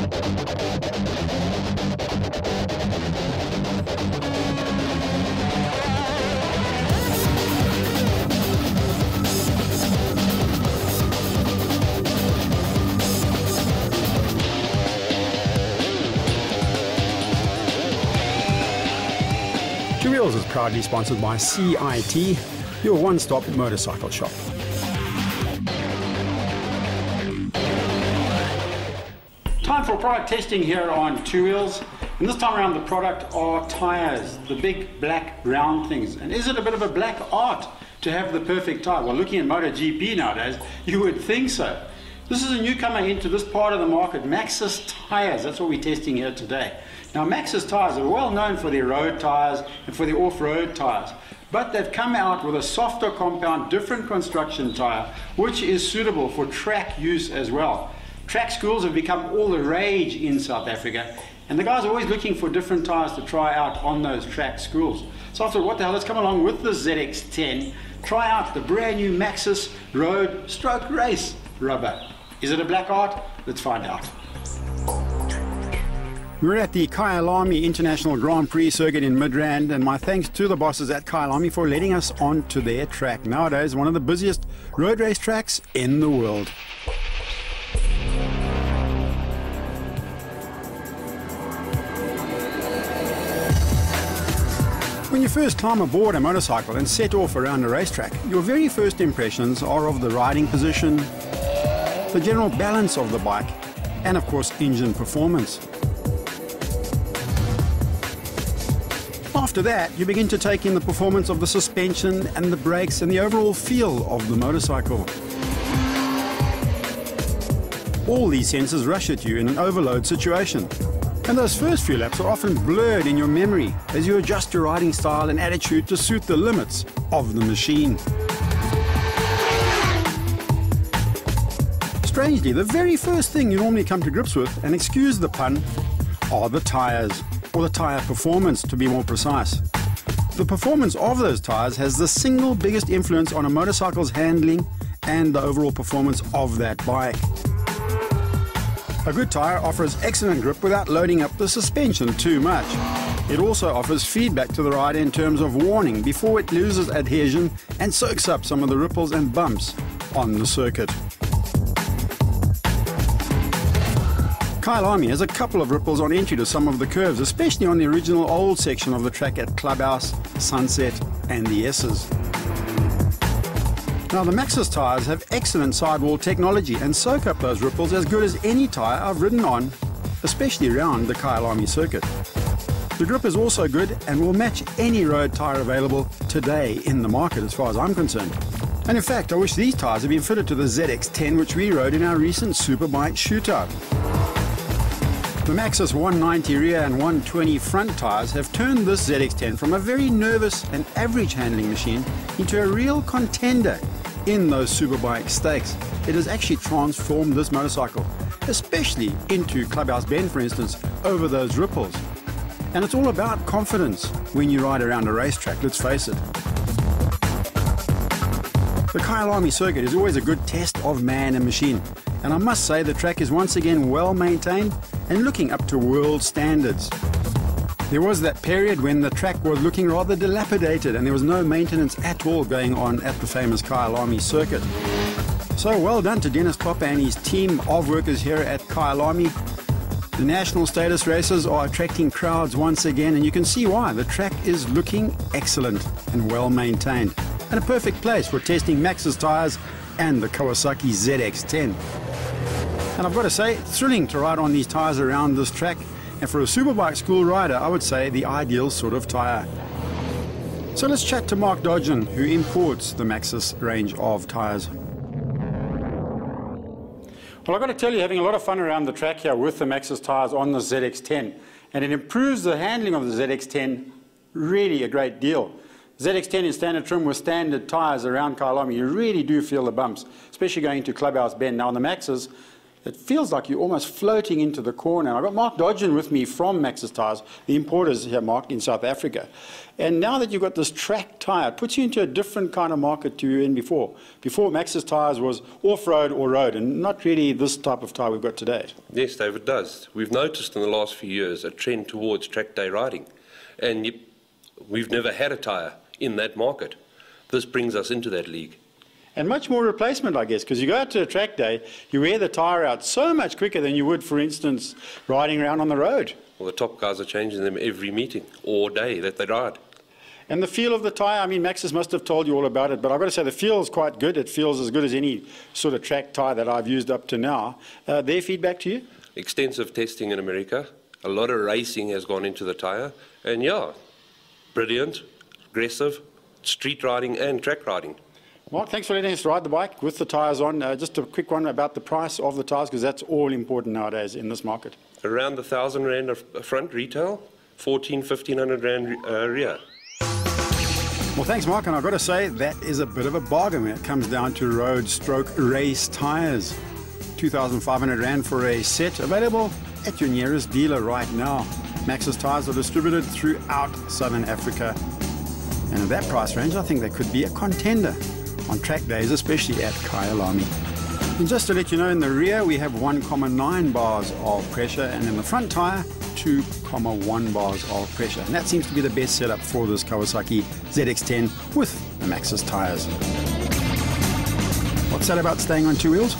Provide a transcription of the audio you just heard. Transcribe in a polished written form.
Two Wheels is proudly sponsored by CIT, your one-stop motorcycle shop. Time for product testing here on Two Wheels. And this time around the product are tyres, the big black round things. And is it a bit of a black art to have the perfect tyre? Well, looking at MotoGP nowadays, you would think so. This is a newcomer into this part of the market, Maxxis tyres. That's what we're testing here today. Now, Maxxis tyres are well known for their road tyres and for their off-road tyres, but they've come out with a softer compound, different construction tyre, which is suitable for track use as well. Track schools have become all the rage in South Africa, and the guys are always looking for different tyres to try out on those track schools. So I thought, what the hell, let's come along with the ZX10, try out the brand new Maxxis road stroke race rubber. Is it a black art? Let's find out. We're at the Kyalami International Grand Prix circuit in Midrand, and my thanks to the bosses at Kyalami for letting us onto their track. Nowadays, one of the busiest road race tracks in the world. When you first climb aboard a motorcycle and set off around a racetrack, your very first impressions are of the riding position, the general balance of the bike, and of course engine performance. After that, you begin to take in the performance of the suspension and the brakes and the overall feel of the motorcycle. All these senses rush at you in an overload situation. And those first few laps are often blurred in your memory as you adjust your riding style and attitude to suit the limits of the machine. Strangely, the very first thing you normally come to grips with, and excuse the pun, are the tyres, or the tyre performance to be more precise. The performance of those tyres has the single biggest influence on a motorcycle's handling and the overall performance of that bike. A good tyre offers excellent grip without loading up the suspension too much. It also offers feedback to the rider in terms of warning before it loses adhesion and soaks up some of the ripples and bumps on the circuit. Kyalami has a couple of ripples on entry to some of the curves, especially on the original old section of the track at Clubhouse, Sunset and the S's. Now, the Maxxis tyres have excellent sidewall technology and soak up those ripples as good as any tyre I've ridden on, especially around the Kyalami circuit. The grip is also good and will match any road tyre available today in the market as far as I'm concerned. And in fact, I wish these tyres had been fitted to the ZX10 which we rode in our recent Superbike shootout. The Maxxis 190 rear and 120 front tyres have turned this ZX10 from a very nervous and average handling machine into a real contender in those Superbike stakes. It has actually transformed this motorcycle, especially into Clubhouse Bend, for instance, over those ripples. And it's all about confidence when you ride around a racetrack, let's face it. The Kyalami circuit is always a good test of man and machine, and I must say the track is once again well maintained and looking up to world standards. There was that period when the track was looking rather dilapidated and there was no maintenance at all going on at the famous Kyalami circuit. So well done to Dennis Popper and his team of workers here at Kyalami. The national status races are attracting crowds once again, and you can see why. The track is looking excellent and well maintained, and a perfect place for testing Maxxis tyres and the Kawasaki ZX10. And I've got to say, it's thrilling to ride on these tyres around this track, and for a Superbike school rider, I would say the ideal sort of tyre. So let's chat to Mark Dodgen, who imports the Maxxis range of tyres. Well, I've got to tell you, having a lot of fun around the track here with the Maxxis tyres on the ZX10, and it improves the handling of the ZX10 really a great deal. ZX10 in standard trim with standard tyres around Kyalami, you really do feel the bumps, especially going to Clubhouse Bend. Now on the Maxxis, it feels like you're almost floating into the corner. And I've got Mark Dodgen with me from Maxxis Tyres, the importers here, Mark, in South Africa. And now that you've got this track tyre, it puts you into a different kind of market to you in before. Before, Maxxis Tyres was off-road or road, and not really this type of tyre we've got today. Yes, Dave, it does. We've noticed in the last few years a trend towards track day riding. And we've never had a tyre in that market. This brings us into that league. And much more replacement, I guess, because you go out to a track day, you wear the tyre out so much quicker than you would, for instance, riding around on the road. Well, the top guys are changing them every meeting or day that they ride. And the feel of the tyre, I mean, Maxxis must have told you all about it, but I've got to say the feel is quite good. It feels as good as any sort of track tyre that I've used up to now. Their feedback to you? Extensive testing in America. A lot of racing has gone into the tyre. And yeah, brilliant, aggressive, street riding and track riding. Mark, thanks for letting us ride the bike with the tyres on. Just a quick one about the price of the tyres, because that's all important nowadays in this market. Around the 1,000 Rand of front retail, 1,500 Rand rear. Well, thanks, Mark, and I've got to say that is a bit of a bargain when it comes down to road stroke race tyres. 2,500 Rand for a set, available at your nearest dealer right now. Maxxis tyres are distributed throughout Southern Africa. And at that price range, I think they could be a contender on track days, especially at Kyalami. And just to let you know, in the rear we have 1,9 bars of pressure, and in the front tyre 2,1 bars of pressure. And that seems to be the best setup for this Kawasaki ZX10 with the Maxxis tyres. What's that about staying on two wheels?